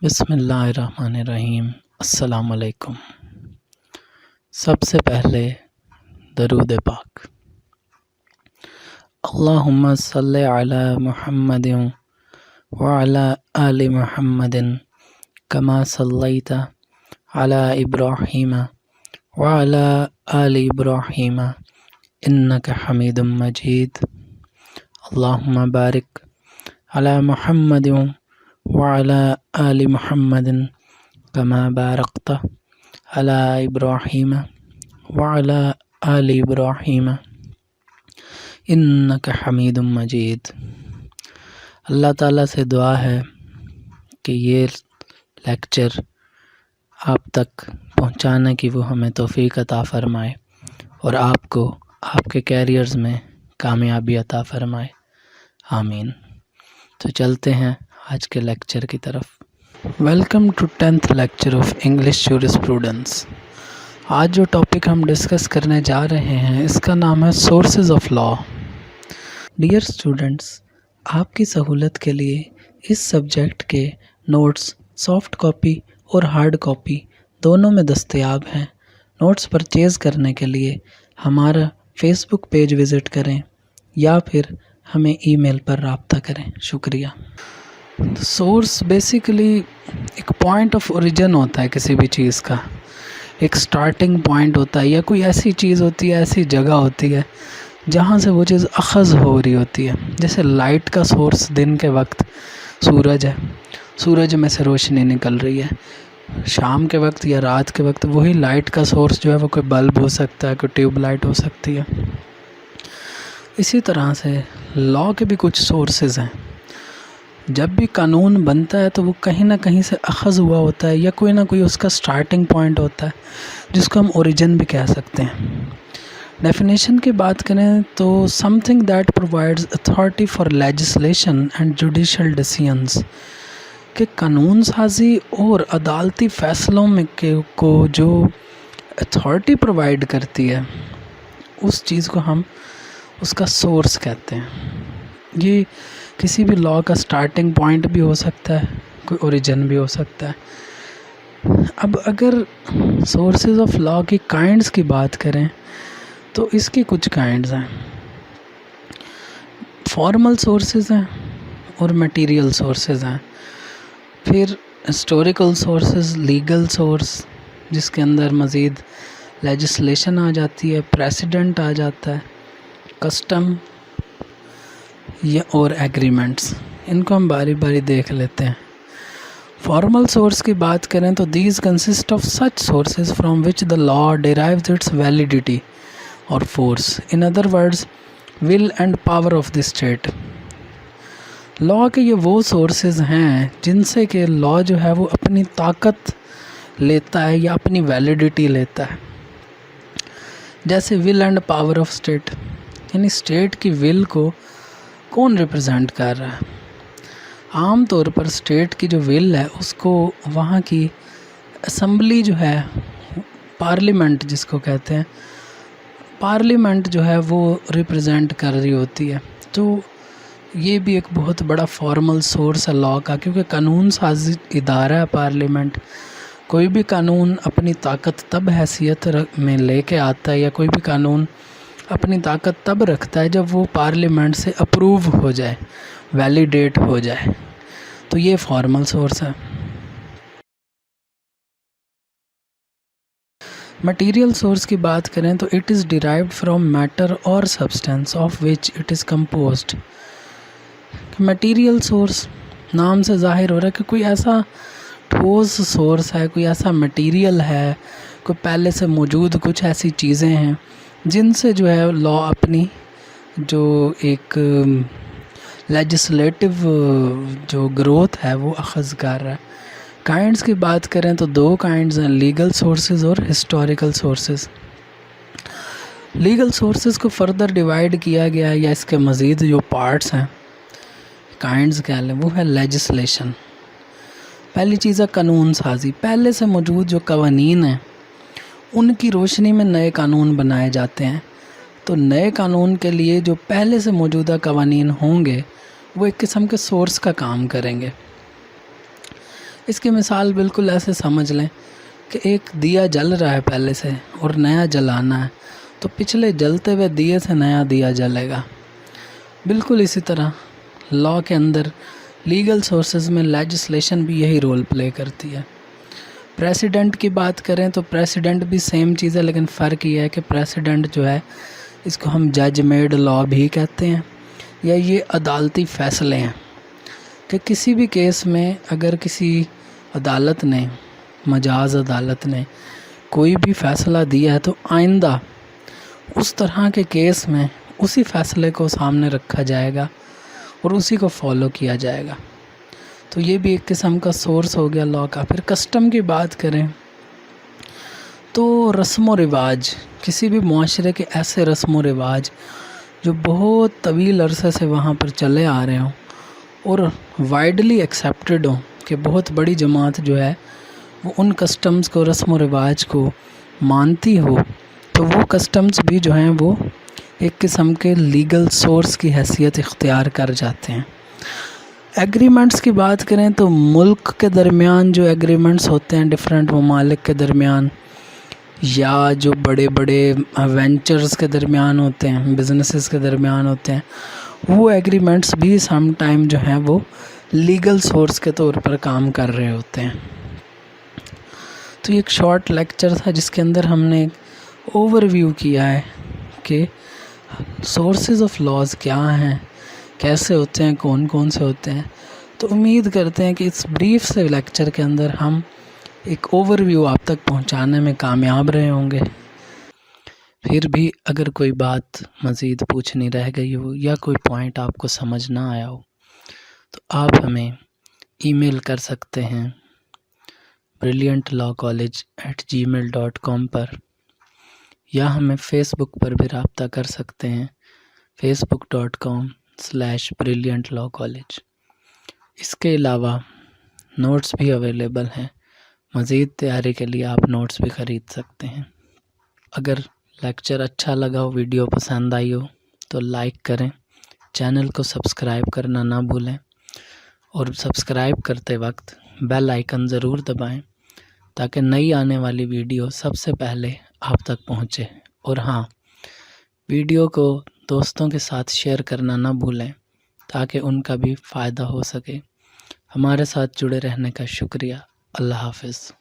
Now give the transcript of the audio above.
بسم اللہ الرحمن الرحیم۔ السلام علیکم۔ سب سے پہلے درود پاک۔ اللہم صلی علی محمد وعلی آل محمد کما صلیت علی ابراہیم وعلی آل ابراہیم انک حمید مجید۔ اللہم بارک علی محمد وعلی آل محمد کما بارکت علی ابراہیم وعلی آل ابراہیم انک حمید مجید۔ اللہ تعالیٰ سے دعا ہے کہ یہ لیکچر آپ تک پہنچانے کی وہ ہمیں توفیق عطا فرمائے اور آپ کو آپ کے کیریئرز میں کامیابی عطا فرمائے، آمین۔ تو چلتے ہیں آج کے لیکچر کی طرف۔ Welcome to 10th lecture of English jurisprudence. آج جو ٹاپک ہم ڈسکس کرنے جا رہے ہیں اس کا نام ہے sources of law. Dear students, آپ کی سہولت کے لیے اس سبجیکٹ کے نوٹس سافٹ کاپی اور ہارڈ کاپی دونوں میں دستیاب ہیں۔ نوٹس پرچیز کرنے کے لیے ہمارا فیس بک پیج وزٹ کریں یا پھر ہمیں ای میل پر رابطہ کریں۔ شکریہ۔ سورس بیسیکلی ایک پوائنٹ آف اوریجن ہوتا ہے کسی بھی چیز کا، ایک سٹارٹنگ پوائنٹ ہوتا ہے یا کوئی ایسی چیز ہوتی ہے، ایسی جگہ ہوتی ہے جہاں سے وہ چیز اخذ ہو رہی ہوتی ہے۔ جیسے لائٹ کا سورس دن کے وقت سورج ہے، سورج میں سے روشنی نکل رہی ہے۔ شام کے وقت یا رات کے وقت وہی لائٹ کا سورس جو ہے وہ کوئی بلب ہو سکتا ہے، کوئی ٹیوب لائٹ ہو سکتی ہے۔ اسی طرح سے لا کے بھی کچھ سورسز ہیں۔ جب بھی قانون بنتا ہے تو وہ کہیں نہ کہیں سے اخذ ہوا ہوتا ہے یا کوئی نہ کوئی اس کا سٹارٹنگ پوائنٹ ہوتا ہے جس کو ہم اوریجن بھی کہہ سکتے ہیں۔ ڈیفینیشن کی بات کریں تو some thing that provides authority for legislation and judicial decisions, کہ قانون سازی اور عدالتی فیصلوں میں کو جو اتھارٹی پرووائڈ کرتی ہے اس چیز کو ہم اس کا سورس کہتے ہیں۔ یہ کسی بھی لا کا سٹارٹنگ پوائنٹ بھی ہو سکتا ہے، کوئی اوریجن بھی ہو سکتا ہے۔ اب اگر سورسز آف لا کی کائنڈز کی بات کریں تو اس کی کچھ کائنڈز ہیں۔ فارمل سورسز ہیں اور میٹیریل سورسز ہیں، پھر ہسٹوریکل سورسز، لیگل سورس جس کے اندر مزید لیجسلیشن آ جاتی ہے، پریسیڈنٹ آ جاتا ہے، کسٹم اور ایگریمنٹس۔ ان کو ہم باری باری دیکھ لیتے ہیں۔ فارمل سورس کی بات کریں تو these consist of such sources from which the law derives its validity اور force, in other words will and power of the state. Law کے یہ وہ سورسز ہیں جن سے کہ لا جو ہے وہ اپنی طاقت لیتا ہے یا اپنی ویلیڈیٹی لیتا ہے۔ جیسے ول اینڈ پاور آف اسٹیٹ، یعنی اسٹیٹ کی ول کو کون ریپرزینٹ کر رہا ہے۔ عام طور پر اسٹیٹ کی جو ول ہے اس کو وہاں کی اسمبلی جو ہے، پارلیمنٹ جس کو کہتے ہیں، پارلیمنٹ جو ہے وہ ریپرزینٹ کر رہی ہوتی ہے۔ تو یہ بھی ایک بہت بڑا فارمل سورس ہے لا کا، کیونکہ قانون سازی ادارہ ہے پارلیمنٹ۔ کوئی بھی قانون اپنی طاقت تب حیثیت میں لے کے آتا ہے یا کوئی بھی قانون اپنی طاقت تب رکھتا ہے جب وہ پارلیمنٹ سے اپروو ہو جائے، ویلیڈیٹ ہو جائے۔ تو یہ فارمل سورس ہے۔ مٹیریل سورس کی بات کریں تو it is derived from matter اور substance of which it is composed. Material source نام سے ظاہر ہو رہا ہے کہ کوئی ایسا ٹھوس سورس ہے، کوئی ایسا مٹیریل ہے، کوئی پہلے سے موجود کچھ ایسی چیزیں ہیں جن سے جو ہے لا اپنی جو ایک لیجسلیٹو جو گروتھ ہے وہ اخذ کر رہا ہے۔ کائنڈز کی بات کریں تو دو کائنڈز ہیں، لیگل سورسز اور ہسٹوریکل سورسز۔ لیگل سورسز کو فردر ڈیوائیڈ کیا گیا ہے یا اس کے مزید جو پارٹس ہیں، کائنڈز کہہ لیں، وہ ہے لیجسلیشن۔ پہلی چیز ہے قانون سازی، پہلے سے موجود جو قوانین ہیں ان کی روشنی میں نئے قانون بنائے جاتے ہیں۔ تو نئے قانون کے لیے جو پہلے سے موجودہ قوانین ہوں گے وہ ایک قسم کے سورس کا کام کریں گے۔ اس کی مثال بالکل ایسے سمجھ لیں کہ ایک دیا جل رہا ہے پہلے سے اور نیا جلانا ہے، تو پچھلے جلتے ہوئے دیے سے نیا دیا جلے گا۔ بالکل اسی طرح لاء کے اندر لیگل سورسز میں لیجسلیشن بھی یہی رول پلے کرتی ہے۔ پریسیڈنٹ کی بات کریں تو پریسیڈنٹ بھی سیم چیز ہے، لیکن فرق یہ ہے کہ پریسیڈنٹ جو ہے اس کو ہم جج میڈ لاء بھی کہتے ہیں، یا یہ عدالتی فیصلے ہیں کہ کسی بھی کیس میں اگر کسی عدالت نے، مجاز عدالت نے کوئی بھی فیصلہ دیا ہے تو آئندہ اس طرح کے کیس میں اسی فیصلے کو سامنے رکھا جائے گا اور اسی کو فالو کیا جائے گا۔ تو یہ بھی ایک قسم کا سورس ہو گیا لاء کا۔ پھر کسٹم کی بات کریں تو رسم و رواج، کسی بھی معاشرے کے ایسے رسم و رواج جو بہت طویل عرصے سے وہاں پر چلے آ رہے ہوں اور وائڈلی ایکسیپٹڈ ہوں، کہ بہت بڑی جماعت جو ہے وہ ان کسٹمز کو، رسم و رواج کو مانتی ہو، تو وہ کسٹمز بھی جو ہیں وہ ایک قسم کے لیگل سورس کی حیثیت اختیار کر جاتے ہیں۔ ایگریمنٹس کی بات کریں تو ملک کے درمیان جو ایگریمنٹس ہوتے ہیں ڈیفرنٹ ممالک کے درمیان، یا جو بڑے بڑے وینچرز کے درمیان ہوتے ہیں، بزنسز کے درمیان ہوتے ہیں، وہ ایگریمنٹس بھی سم ٹائم جو ہیں وہ لیگل سورس کے طور پر کام کر رہے ہوتے ہیں۔ تو یہ ایک شارٹ لیکچر تھا جس کے اندر ہم نے اوور ویو کیا ہے کہ سورسز آف لاز کیا ہیں، کیسے ہوتے ہیں، کون کون سے ہوتے ہیں۔ تو امید کرتے ہیں کہ اس بریف سے لیکچر کے اندر ہم ایک اوور ویو آپ تک پہنچانے میں کامیاب رہے ہوں گے۔ پھر بھی اگر کوئی بات مزید پوچھنی رہ گئی ہو یا کوئی پوائنٹ آپ کو سمجھ نہ آیا ہو تو آپ ہمیں ای میل کر سکتے ہیں brilliantlawcollege@gmail.com پر، یا ہمیں فیس بک پر بھی رابطہ کر سکتے ہیں facebook.com/brilliantlawcollege۔ اس کے علاوہ نوٹس بھی اویلیبل ہیں، مزید تیاری کے لیے آپ نوٹس بھی خرید سکتے ہیں۔ اگر لیکچر اچھا لگا ہو، ویڈیو پسند آئی ہو تو لائک کریں، چینل کو سبسکرائب کرنا نہ بھولیں، اور سبسکرائب کرتے وقت بیل آئیکن ضرور دبائیں تاکہ نئی آنے والی ویڈیو سب سے پہلے آپ تک پہنچے۔ اور ہاں، ویڈیو کو دوستوں کے ساتھ شیئر کرنا نہ بھولیں تاکہ ان کا بھی فائدہ ہو سکے۔ ہمارے ساتھ جڑے رہنے کا شکریہ۔ اللہ حافظ۔